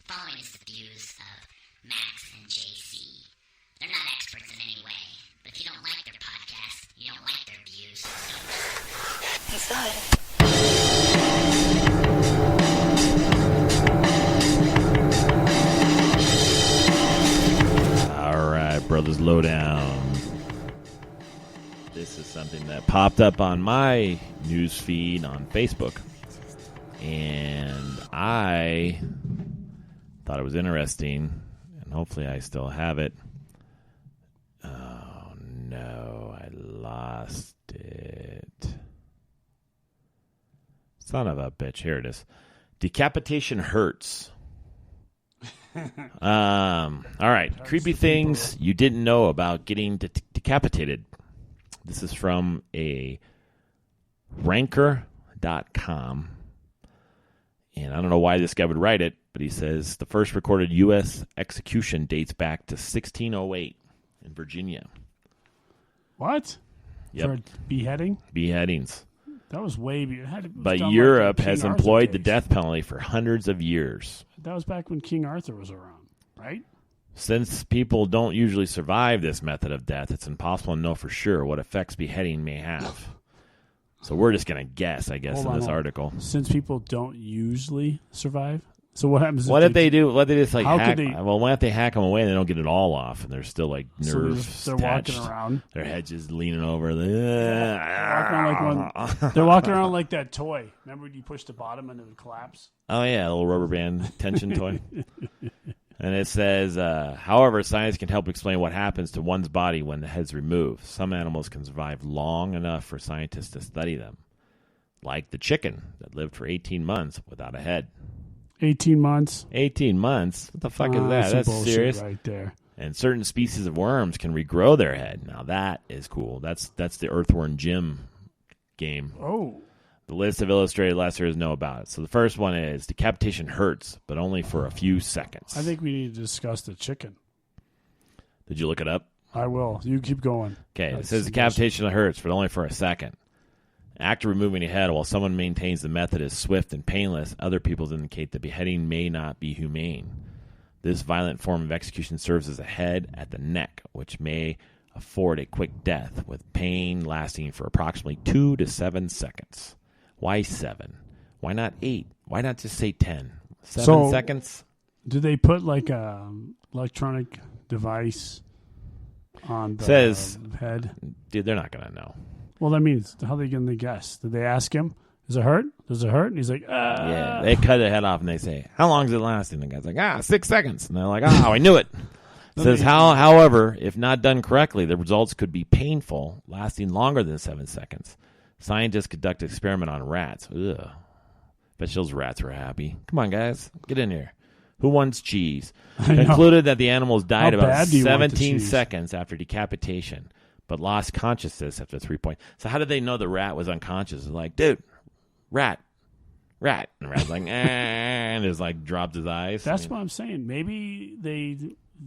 following is the views of Max and JC. They're not experts in any way, but if you don't like their podcast, you don't like their views, so All right, Brothers Lowdown. This is something that popped up on my news feed on Facebook, and I thought it was interesting, and hopefully I still have it. Oh, no, I lost it. Son of a bitch. Here it is. Decapitation hurts. All right. Creepy things you didn't know about getting decapitated. This is from a ranker.com. And I don't know why this guy would write it, but he says the first recorded U.S. execution dates back to 1608 in Virginia. What? Yep. For beheading? Beheadings. That was way... But Europe has employed the death penalty for hundreds of years. That was back when King Arthur was around, right? Since people don't usually survive this method of death, it's impossible to know for sure what effects beheading may have. So we're just going to guess, I guess, in this article. Since people don't usually survive? So what happens if they do? What they just like hack? Well, what if they hack them away and they don't get it all off, and they're still like nerves so they're attached. walking around. Their heads just leaning over. They're walking around like that toy. Remember when you push the bottom and it would collapse? Oh yeah, a little rubber band tension toy. And it says, however, science can help explain what happens to one's body when the head's removed. Some animals can survive long enough for scientists to study them, like the chicken that lived for 18 months without a head. 18 months? 18 months? What the fuck is that? That's serious right there. And certain species of worms can regrow their head. Now that is cool. That's the Earthworm Jim game. Oh. The list of illustrated lessers know about it. So the first one is decapitation hurts, but only for a few seconds. I think we need to discuss the chicken. Did you look it up? I will. You keep going. Okay, it says decapitation hurts, but only for a second. After removing a head, while someone maintains the method is swift and painless, other people indicate that beheading may not be humane. This violent form of execution serves as a head at the neck, which may afford a quick death, with pain lasting for approximately 2 to 7 seconds. Why 7? Why not 8? Why not just say 10? 7 seconds? Do they put like a electronic device on the head? Dude, they're not going to know. Well, that means how are they going to guess? Did they ask him, does it hurt? Does it hurt? And he's like, Yeah, they cut the head off and they say, how long is it lasting? The guy's like, 6 seconds. And they're like, I knew it. It says, however, if not done correctly, the results could be painful, lasting longer than 7 seconds. Scientists conduct an experiment on rats. Ugh. Bet those rats were happy. Come on, guys. Get in here. Who wants cheese? Concluded that the animals died about 17 seconds after decapitation, but lost consciousness after 3 points. So how did they know the rat was unconscious? They're like, dude, rat. And the rat's like, and just like dropped his eyes. That's what I'm saying. Maybe they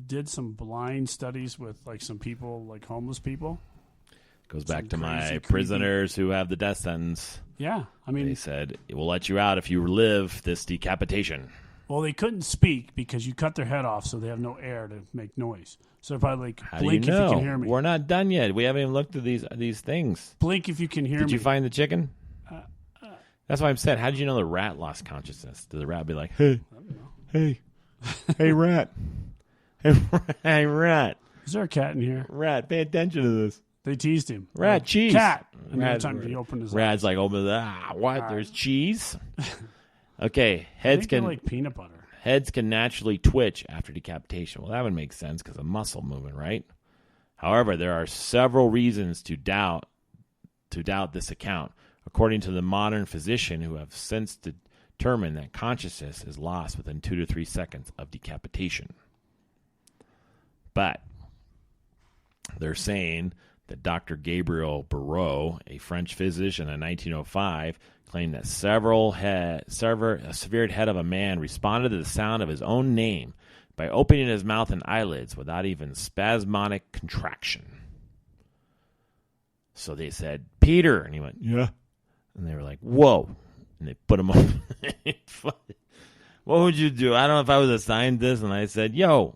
did some blind studies with like some people, like homeless people. Goes back to my prisoners who have the death sentence. Yeah, I mean, they said it will let you out if you live this decapitation. Well, they couldn't speak because you cut their head off, so they have no air to make noise. So they're probably like, blink if you can hear me. We're not done yet. We haven't even looked at these things. Blink if you can hear me. Did you find the chicken? That's why I'm saying, how did you know the rat lost consciousness? Did the rat be like, hey, rat. Hey, rat. Is there a cat in here? Rat, pay attention to this. They teased him. Rat, cheese. Cat. And every time he opened his Rat's eyes. like, what? There's cheese? Okay, heads can like peanut butter. Heads can naturally twitch after decapitation. Well, that would make sense because of muscle movement, right? However, there are several reasons to doubt this account, according to the modern physician who have since determined that consciousness is lost within 2 to 3 seconds of decapitation. But they're saying that Dr. Gabriel Barreau, a French physician in 1905, claimed that a severed head of a man responded to the sound of his own name by opening his mouth and eyelids without even spasmodic contraction. So they said, Peter, and he went, yeah. And they were like, whoa. And they put him on. What would you do? I don't know if I was assigned this and I said, yo,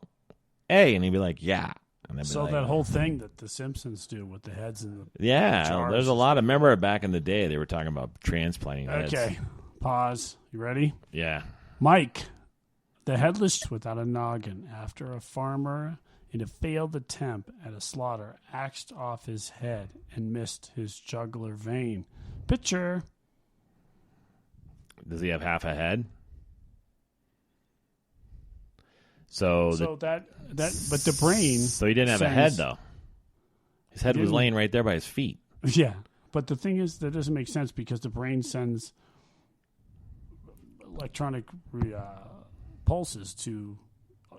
hey, and he'd be like, yeah. And I'd be So like, that whole thing that the Simpsons do with the heads and the yeah, jars there's a and lot of, remember back in the day, they were talking about transplanting heads. Okay, pause. You ready? Yeah. Mike, the headless without a noggin, after a farmer in a failed attempt at a slaughter axed off his head and missed his jugular vein. Picture. Does he have half a head? So that but the brain. So he didn't have a head though. His head was laying right there by his feet. Yeah, but the thing is that doesn't make sense because the brain sends electronic pulses to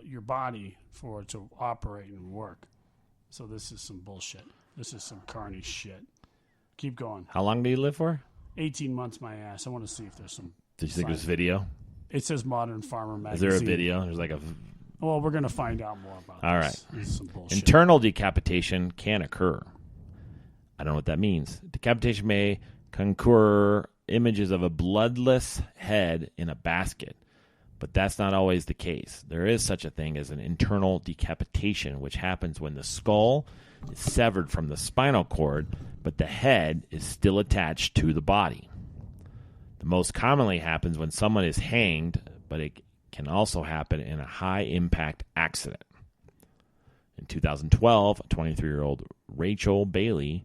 your body for it to operate and work. So this is some bullshit. This is some carny shit. Keep going. How long did he live for? 18 months, my ass. I want to see if there's some. Did you think it was video? It says Modern Farmer magazine. Is there a video? There's like a. Well, we're going to find out more about this. All right. This is some bullshit. Internal decapitation can occur. I don't know what that means. Decapitation may concur images of a bloodless head in a basket, but that's not always the case. There is such a thing as an internal decapitation, which happens when the skull is severed from the spinal cord, but the head is still attached to the body. The most commonly happens when someone is hanged, but it can also happen in a high-impact accident. In 2012, a 23-year-old Rachel Bailey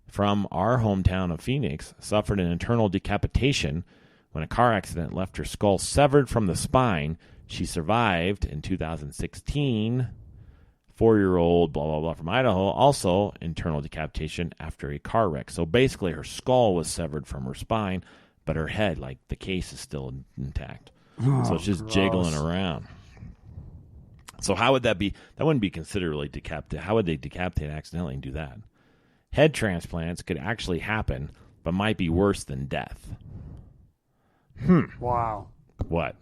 from our hometown of Phoenix suffered an internal decapitation when a car accident left her skull severed from the spine. She survived in 2016. 4-year-old blah, blah, blah from Idaho, also internal decapitation after a car wreck. So basically her skull was severed from her spine, but her head, like the case, is still intact. So it's just jiggling around. So how would that be? That wouldn't be considered really decapitated. How would they decapitate accidentally and do that? Head transplants could actually happen, but might be worse than death. Wow. What?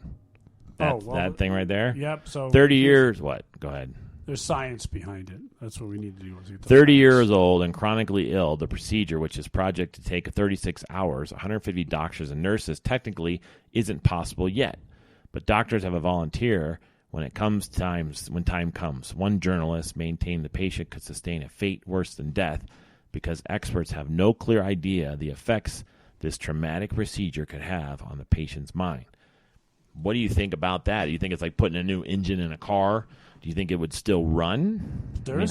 That thing right there? Yep. So 30 years, what? Go ahead. There's science behind it. That's what we need to do. 30 years old and chronically ill, the procedure, which is projected to take 36 hours, 150 doctors and nurses, technically isn't possible yet. But doctors have a volunteer when time comes. One journalist maintained the patient could sustain a fate worse than death because experts have no clear idea the effects this traumatic procedure could have on the patient's mind. What do you think about that? Do you think it's like putting a new engine in a car? Do you think it would still run?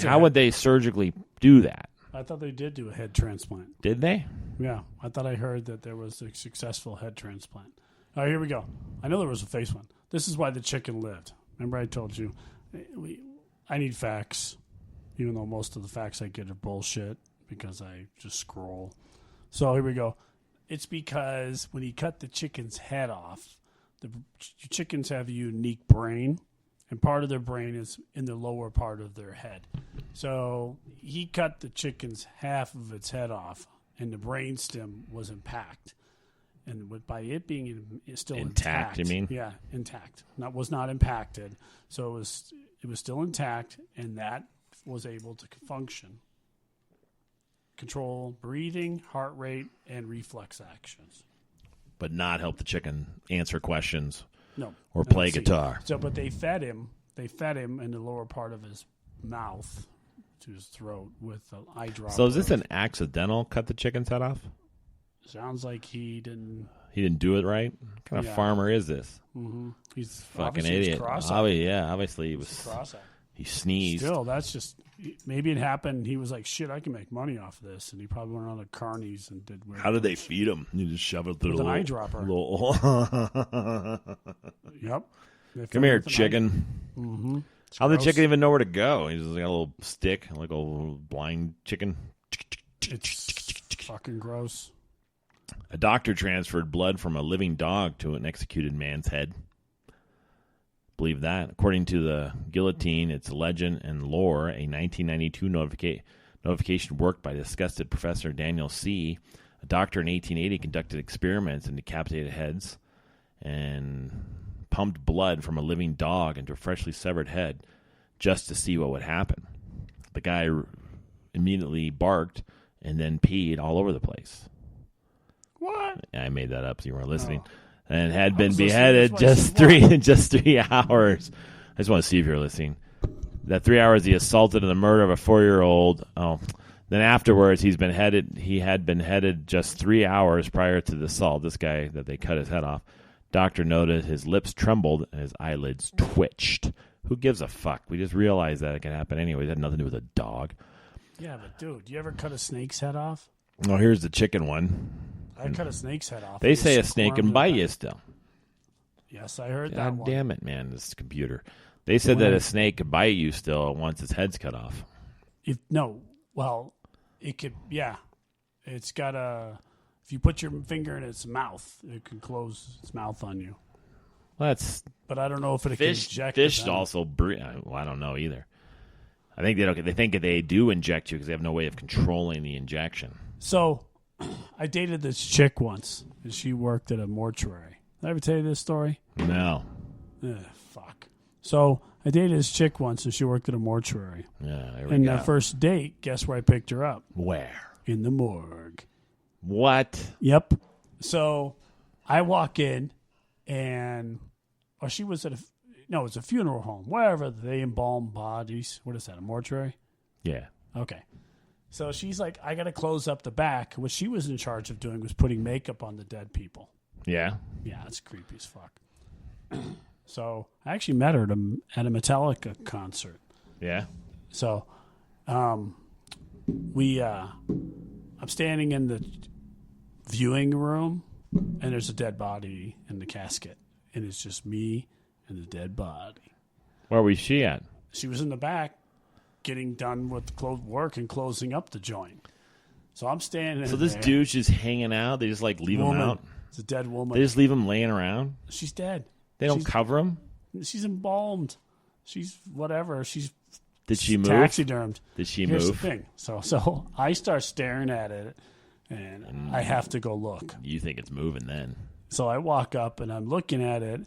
How would they surgically do that? I thought they did do a head transplant. Did they? Yeah. I thought I heard that there was a successful head transplant. All right, here we go. I know there was a face one. This is why the chicken lived. Remember I told you, I need facts, even though most of the facts I get are bullshit because I just scroll. So here we go. It's because when he cut the chicken's head off, the chickens have a unique brain, and part of their brain is in the lower part of their head. So he cut the chicken's half of its head off, and the brainstem was impact. And by it being still intact, you mean? Yeah, intact. Was not impacted. So it was still intact, and that was able to function, control breathing, heart rate, and reflex actions. But not help the chicken answer questions. No. Or play guitar. So, but they fed him. They fed him in the lower part of his mouth to his throat with an eye drop. So is this an accidental cut the chicken's head off? Sounds like he didn't. He didn't do it right? What kind of farmer is this? Mm-hmm. He's fucking idiot. Obviously he was. He sneezed. Still, that's just maybe it happened. He was like, "Shit, I can make money off of this," and he probably went on the carnies and did. How did they feed him? You just shove it through with an eyedropper. Yep. Come here, chicken. Mm-hmm. How did the chicken even know where to go? He's just got a little stick, like a little blind chicken. It's fucking gross. A doctor transferred blood from a living dog to an executed man's head. Believe that. According to the Guillotine, its legend and lore, a 1992 notification worked by disgusted Professor Daniel C. A doctor in 1880 conducted experiments in decapitated heads and pumped blood from a living dog into a freshly severed head just to see what would happen. The guy immediately barked and then peed all over the place. What? I made that up so you weren't listening. and had been was listening. beheaded That's why just 3 hours. I just want to see if you're listening. That 3 hours he assaulted and the murder of a 4-year-old. Oh, then afterwards he had been headed just 3 hours prior to the assault. This guy that they cut his head off. Doctor noted his lips trembled and his eyelids twitched. Who gives a fuck? We just realized that it can happen anyway. It had nothing to do with a dog. Yeah, but dude, you ever cut a snake's head off? Oh, here's the chicken one. I cut a snake's head off. They say a snake can bite you still. Yes, I heard that God one. damn it, man, this computer. They said that a snake could bite you still once its head's cut off. It could, yeah. It's got if you put your finger in its mouth, it can close its mouth on you. Well, that's But I don't know if it can inject. fish also well, I don't know either. I think they think they do inject you because they have no way of controlling the injection. So, I dated this chick once, and she worked at a mortuary. Did I ever tell you this story? No. Fuck. So, I dated this chick once, and she worked at a mortuary. Yeah, there we And go. the first date, guess where I picked her up? Where? In the morgue. What? Yep. So, I walk in, and she was at it's a funeral home, wherever they embalm bodies. What is that, a mortuary? Yeah. Okay. So she's like, I got to close up the back. What she was in charge of doing was putting makeup on the dead people. Yeah. Yeah, that's creepy as fuck. So I actually met her at a Metallica concert. Yeah. So I'm standing in the viewing room, and there's a dead body in the casket. And it's just me and the dead body. Where was she at? She was in the back getting done with work and closing up the joint. So I'm standing So this there. dude's just hanging out? They just like leave him out? It's a dead woman. They just leave him laying around? She's dead. They don't cover him? She's embalmed. She's whatever. She's Did she move? taxidermed. Did she Here's move? the thing. So I start staring at it, and I have to go look. You think it's moving then? So I walk up, and I'm looking at it,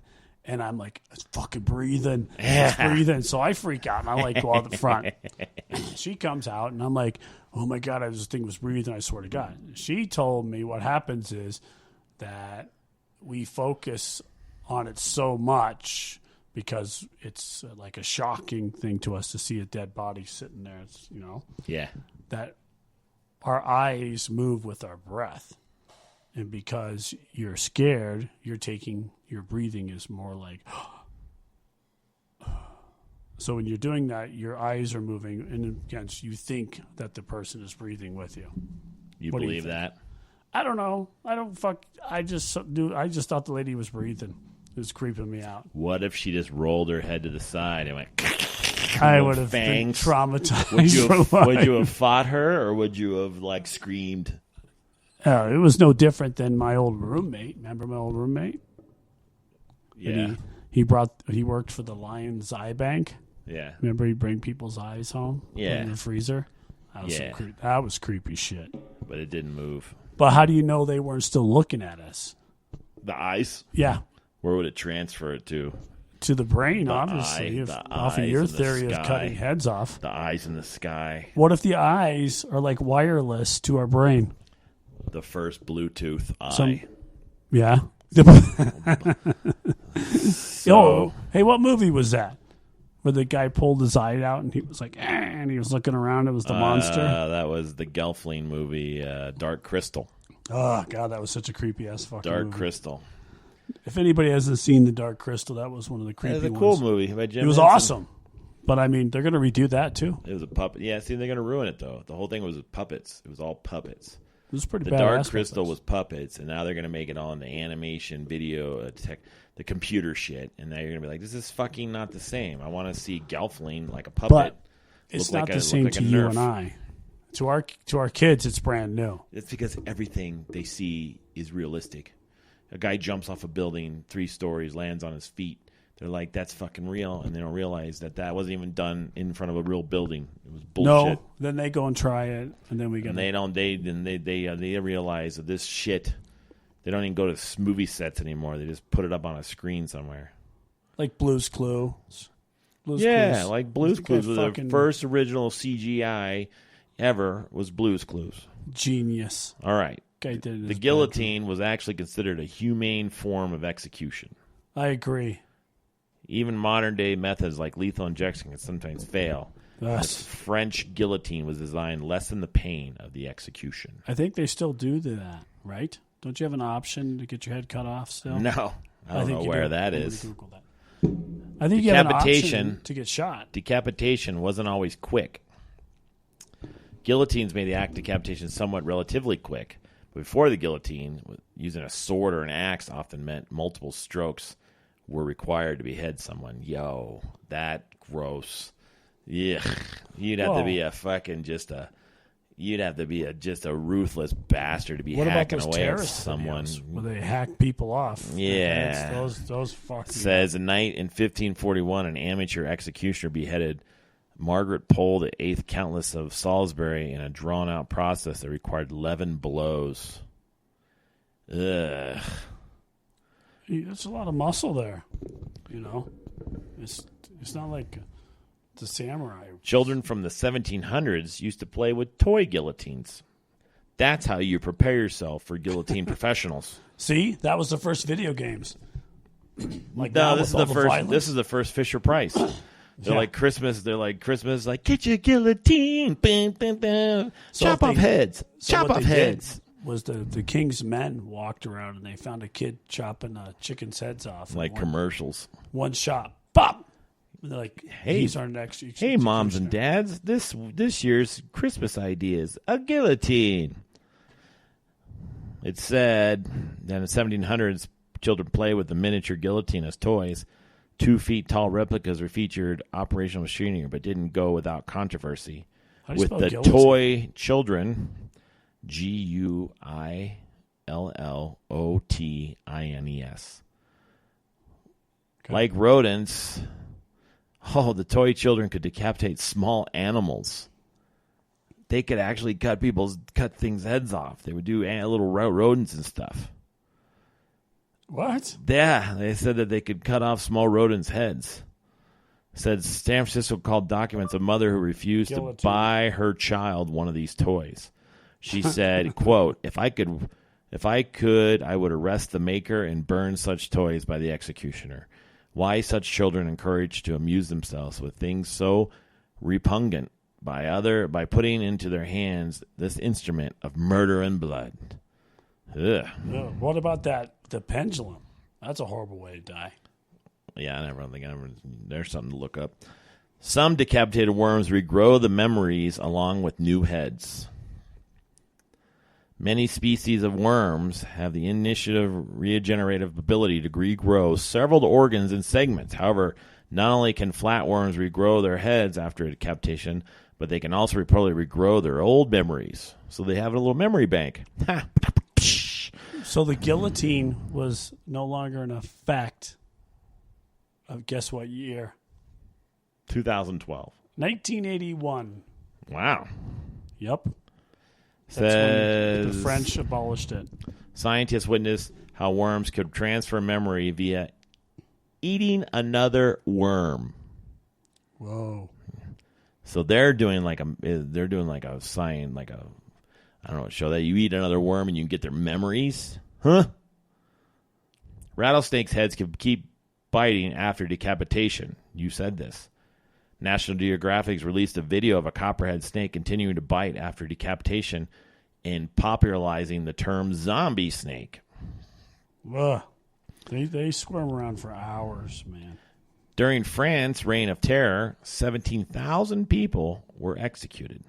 and I'm like, it's fucking breathing. Yeah. It's breathing. So I freak out, and I like go out the front. She comes out, and I'm like, oh my God, this thing was breathing, I swear to God. She told me what happens is that we focus on it so much because it's like a shocking thing to us to see a dead body sitting there, Yeah. that our eyes move with our breath. And because you're scared, your breathing is more like. So when you're doing that, your eyes are moving, and again, you think that the person is breathing with you. You What do you believe think? that? I don't know. I just thought the lady was breathing. It was creeping me out. What if she just rolled her head to the side and went I would have been fangs? traumatized. Would you have fought her, or would you have like screamed? It was no different than my old roommate. Remember my old roommate? Yeah. He worked for the Lions Eye Bank. Yeah. Remember he'd bring people's eyes home? Yeah. In the freezer? That was Yeah. that was creepy shit. But it didn't move. But how do you know they weren't still looking at us? The eyes? Yeah. Where would it transfer it to? To the brain, The obviously. eye- Off the of eyes your in the theory of sky. cutting heads off. The eyes in the sky. What if the eyes are like wireless to our brain? The first Bluetooth eye. Yeah. So, Hey, what movie was that? Where the guy pulled his eye out and he was like, and he was looking around. It was the monster. That was the Gelfling movie, Dark Crystal. Oh, God, that was such a creepy ass fucking Dark movie. Crystal. If anybody hasn't seen The Dark Crystal, that was one of the It creepy was a ones. cool movie by Jim It was Henson. awesome. But, I mean, they're going to redo that, too. It was a puppet. Yeah, see, they're going to ruin it, though. The whole thing was puppets. It was all puppets. It was pretty The badass. Dark Crystal puppets. was puppets, and now they're going to make it all into animation, video, the computer shit. And now you're going to be like, this is fucking not the same. I want to see Gelfling like a puppet. But it's look not like the same look like to a you Nerf. and I. To our kids, it's brand new. It's because everything they see is realistic. A guy jumps off a building 3 stories, lands on his feet. They're like, that's fucking real. And they don't realize that wasn't even done in front of a real building. It was bullshit. No, then they go and try it, and then we get. And they realize that this shit, they don't even go to movie sets anymore. They just put it up on a screen somewhere. Like Blue's Clues. Blue's Yeah, Clues. like Blue's Clues was the fucking first original CGI ever was Blue's Clues. genius. All right. guy did in The his guillotine was actually considered a humane form of execution. bedroom. I agree. Even modern-day methods like lethal injection can sometimes fail. Yes. The French guillotine was designed to lessen the pain of the execution. I think they still do that, right? Don't you have an option to get your head cut off still? No, I don't know where that is. Google that. I think you have an Decapitation. option to get shot. Decapitation wasn't always quick. Guillotines made the act of decapitation somewhat relatively quick. But before the guillotine, using a sword or an axe often meant multiple strokes were required to behead someone. Yo, that gross. Yeah, you'd have to be a fucking you'd have to be just a ruthless bastard to be What about hacking those away at terrorist someone. videos where they hack people off? Yeah. Those fucking... Says a night in 1541, an amateur executioner beheaded Margaret Pole, the eighth Countess of Salisbury, in a drawn-out process that required 11 blows. Ugh. There's a lot of muscle there, you know. It's not like the samurai. Children from the 1700s used to play with toy guillotines. That's how you prepare yourself for guillotine professionals. See, that was the first video games. Like No, now this is with all the first. violence. This is the first Fisher Price. They're Yeah. like Christmas. They're like Christmas. Like get your guillotine. Bam, bam, bam. So Chop what off they- heads. So Chop what off they did heads. was the king's men walked around and they found a kid chopping chickens' heads off. Like one, commercials. one shot, pop. And they're like, Hey, he's our next. Hey, moms and dads, this year's Christmas idea is a guillotine. It said that in the 1700s, children play with the miniature guillotine as toys. 2 feet tall replicas were featured operational machinery, but didn't go without controversy. How do you With spell the guillotine? toy children, Guillotines. Okay. Like rodents, the toy children could decapitate small animals. They could actually cut things' heads off. They would do little rodents and stuff. What? Yeah, they said that they could cut off small rodents' heads. Said San Francisco called documents a mother who refused Guillotine. to buy her child one of these toys. She said, quote, if I could, I would arrest the maker and burn such toys by the executioner. Why such children encouraged to amuse themselves with things so repugnant by putting into their hands this instrument of murder and blood? Ugh. What about the pendulum? That's a horrible way to die. Yeah, there's something to look up. Some decapitated worms regrow the memories along with new heads. Many species of worms have the initiative regenerative ability to regrow several organs and segments. However, not only can flatworms regrow their heads after a decapitation, but they can also reportedly regrow their old memories. So they have a little memory bank. So the guillotine was no longer an effect of guess what year? 2012. 1981. Wow. Yep. That's Says when the French abolished it. scientists witnessed how worms could transfer memory via eating another worm. Whoa. So they're doing like a sign, like a, I don't know, show that you eat another worm and you can get their memories. Huh? Rattlesnakes' heads can keep biting after decapitation. You said this. National Geographic's released a video of a copperhead snake continuing to bite after decapitation and popularizing the term zombie snake. Ugh. They squirm around for hours, man. During France's reign of terror, 17,000 people were executed.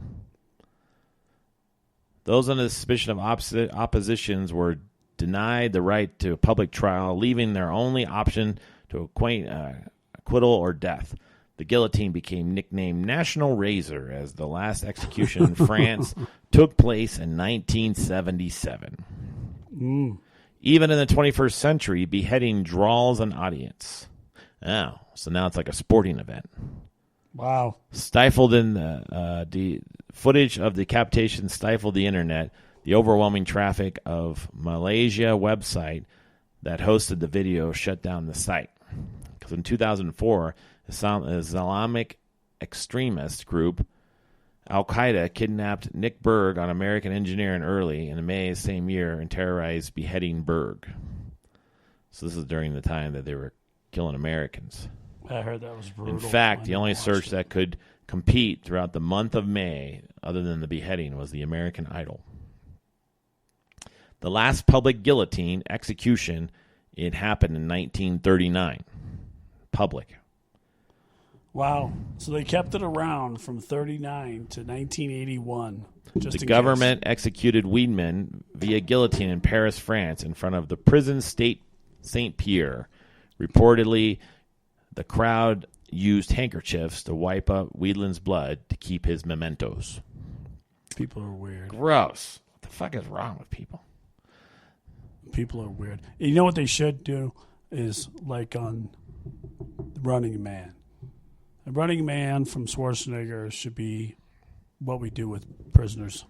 Those under the suspicion of oppositions were denied the right to a public trial, leaving their only option to acquittal or death. The guillotine became nicknamed National Razor as the last execution in France took place in 1977. Even in the 21st century, beheading draws an audience. Oh, so now it's like a sporting event. Wow. Stifled in the footage of decapitation stifled the internet. The overwhelming traffic of Malaysia website that hosted the video shut down the site. Because in 2004, Islamic extremist group Al-Qaeda kidnapped Nick Berg, an American engineer, in May same year and terrorized beheading Berg. So this is during the time that they were killing Americans. I heard that was brutal. In fact, the only search that could compete throughout the month of May, other than the beheading, was the American Idol. The last public guillotine execution, it happened in 1939. Public. Wow. So they kept it around from 39 to 1981. The government executed Weidman via guillotine in Paris, France, in front of the prison state St. Pierre. Reportedly, the crowd used handkerchiefs to wipe up Weidman's blood to keep his mementos. People are weird. Gross. What the fuck is wrong with people? People are weird. You know what they should do is like on Running Man. A Running Man from Schwarzenegger should be what we do with prisoners.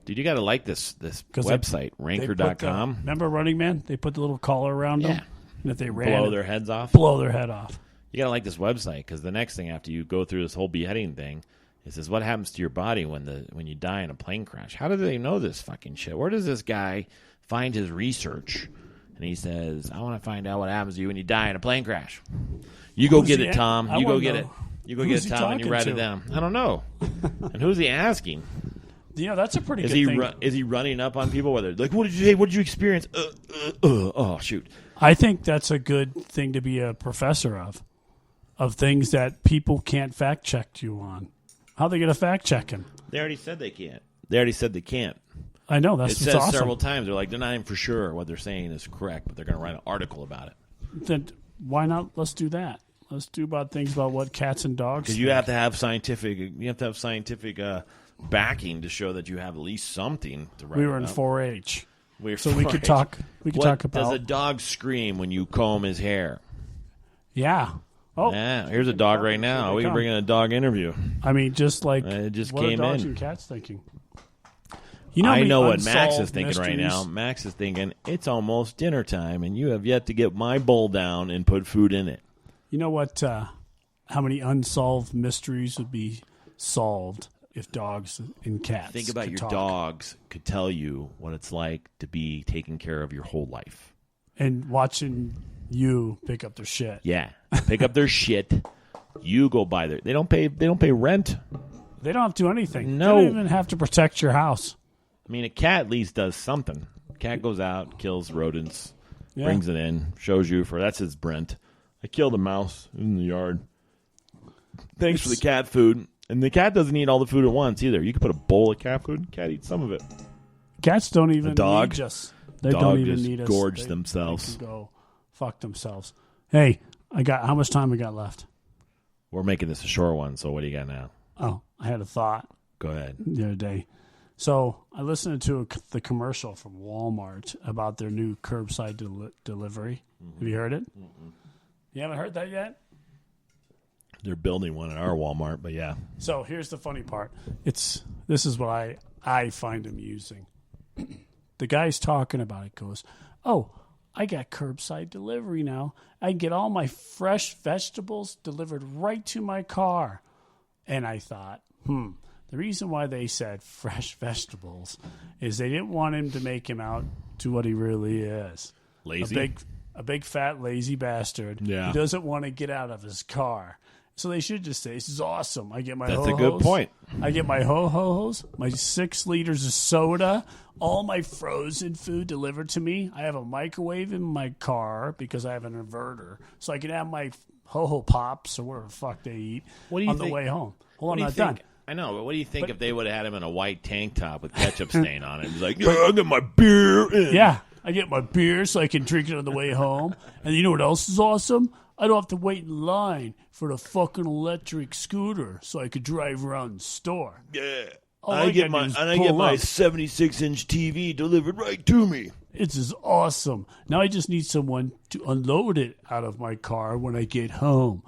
Dude, you got to like this website, ranker.com. Remember Running Man? They put the little collar around them. And if they ran, blow their heads off. Blow their head off. You got to like this website because the next thing after you go through this whole beheading thing is what happens to your body when you die in a plane crash. How do they know this fucking shit? Where does this guy find his research? And he says, I want to find out what happens to you when you die in a plane crash. You go get it, Tom. You go get it. You go get it, Tom, and you write it down. I don't know. And who's he asking? You know, that's a pretty good thing. Is he running up on people? Whether like, what did you say? What did you experience? Oh, shoot. I think that's a good thing to be a professor of things that people can't fact check you on. How are they going to fact check him? They already said they can't. They already said they can't. I know. That's it says awesome. Several times. They're like, they're not even for sure what they're saying is correct, but they're going to write an article about it. Then why not? Let's do that. Let's do things about what cats and dogs. Because you have to have scientific. Backing to show that you have at least something to write. We were in up. 4-H, so 4-H. we could talk. We could talk about. Does a dog scream when you comb his hair? Yeah. Oh, yeah. Here's a dog right now. We can bring in a dog interview. I mean, just like it just what came are dogs in. and cats thinking? You know, I know what Max is thinking mysteries. right now. Max is thinking it's almost dinner time, and you have yet to get my bowl down and put food in it. You know what? How many unsolved mysteries would be solved if dogs and cats think about your talk. dogs could tell you what it's like to be taking care of your whole life and watching you pick up their shit. Yeah, pick up their shit. You go buy their. They don't pay rent. They don't have to do anything. No, they don't even have to protect your house. I mean, a cat at least does something. Cat goes out, kills rodents, brings it in, shows you that's his Brent. I killed a mouse in the yard. Thanks for the cat food. And the cat doesn't eat all the food at once either. You can put a bowl of cat food. Cat eats some of it. Cats don't even need us. They don't even need us. Gorge themselves. They can go fuck themselves. Hey, how much time we got left? We're making this a short one, so what do you got now? Oh, I had a thought. Go ahead. The other day. So I listened to the commercial from Walmart about their new curbside delivery. Mm-hmm. Have you heard it? Mm-hmm. You haven't heard that yet? They're building one at our Walmart, but yeah. So here's the funny part. This is what I find amusing. The guy's talking about it goes, oh, I got curbside delivery now. I can get all my fresh vegetables delivered right to my car. And I thought, the reason why they said fresh vegetables is they didn't want him to make him out to what he really is. Lazy? A big fat lazy bastard who doesn't want to get out of his car. So they should just say, this is awesome. I get my That's ho-hos. a good point. I get my ho-hos, my 6 liters of soda, all my frozen food delivered to me. I have a microwave in my car because I have an inverter. So I can have my ho-ho pops or whatever the fuck they eat on the way home. Hold on, I'm not done. I know, but what do you think if they would have had him in a white tank top with ketchup stain on it? He's like, I get my beer in. Yeah, I get my beer so I can drink it on the way home. And you know what else is awesome? I don't have to wait in line for the fucking electric scooter so I could drive around the store. Yeah. I get my 76-inch TV delivered right to me. It's just awesome. Now I just need someone to unload it out of my car when I get home.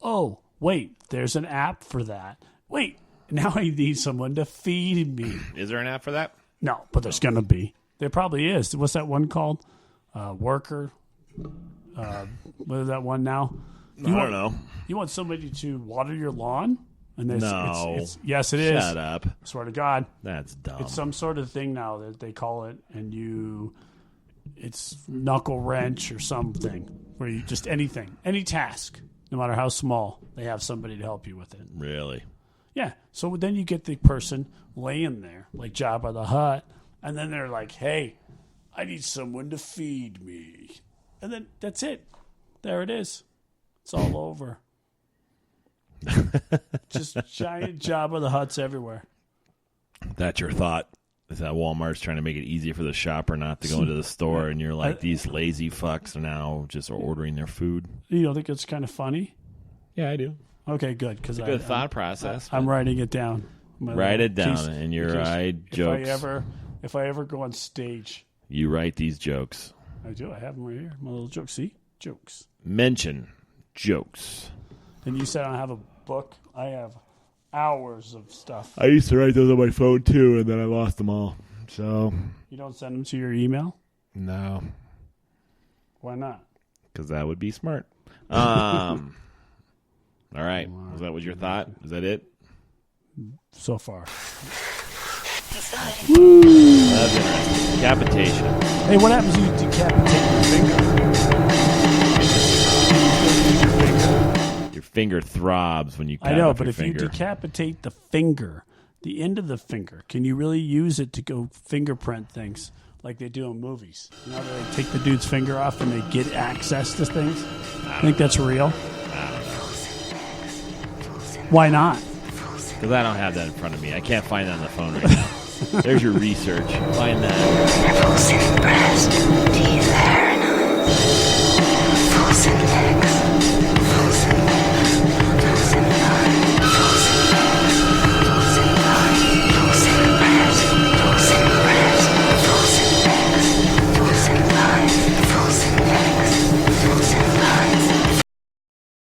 Oh, wait, there's an app for that. Wait, now I need someone to feed me. Is there an app for that? No, but there's going to be. There probably is. What's that one called? Worker? What is that one now? I don't know. You want somebody to water your lawn? And this, No. yes, it is. Shut up. Swear to God. That's dumb. It's some sort of thing now that they call it, and it's knuckle wrench or something, where you just any task, no matter how small, they have somebody to help you with it. Really? Yeah. So then you get the person laying there, like Jabba the Hutt, and then they're like, hey, I need someone to feed me. And then that's it. There it is. It's all over. Just giant Jabba the Hutts everywhere. That's your thought? Is that Walmart's trying to make it easier for the shopper not to go into the store, and you're like, these lazy fucks are now just ordering their food? You don't think it's kind of funny? Yeah, I do. Okay, good. Because Good thought process. I'm writing it down. Write it down in your jokes. If I ever go on stage, you write these jokes. I do. I have them right here. My little jokes. See? Jokes. Mention jokes. And you said I don't have a book. I have hours of stuff. I used to write those on my phone too, and then I lost them all. So you don't send them to your email? No. Why not? Because that would be smart. All right. That was your thought? Is that it? So far. Woo! That's interesting. Decapitation. Hey, what happens if you decapitate your finger? Your finger throbs when you cut I know, off but your if finger. you decapitate the finger, the end of the finger, can you really use it to go fingerprint things like they do in movies? You know, they take the dude's finger off and they get access to things? I think that's real. Why not? Because I don't have that in front of me. I can't find that on the phone right now. There's your research. Find that.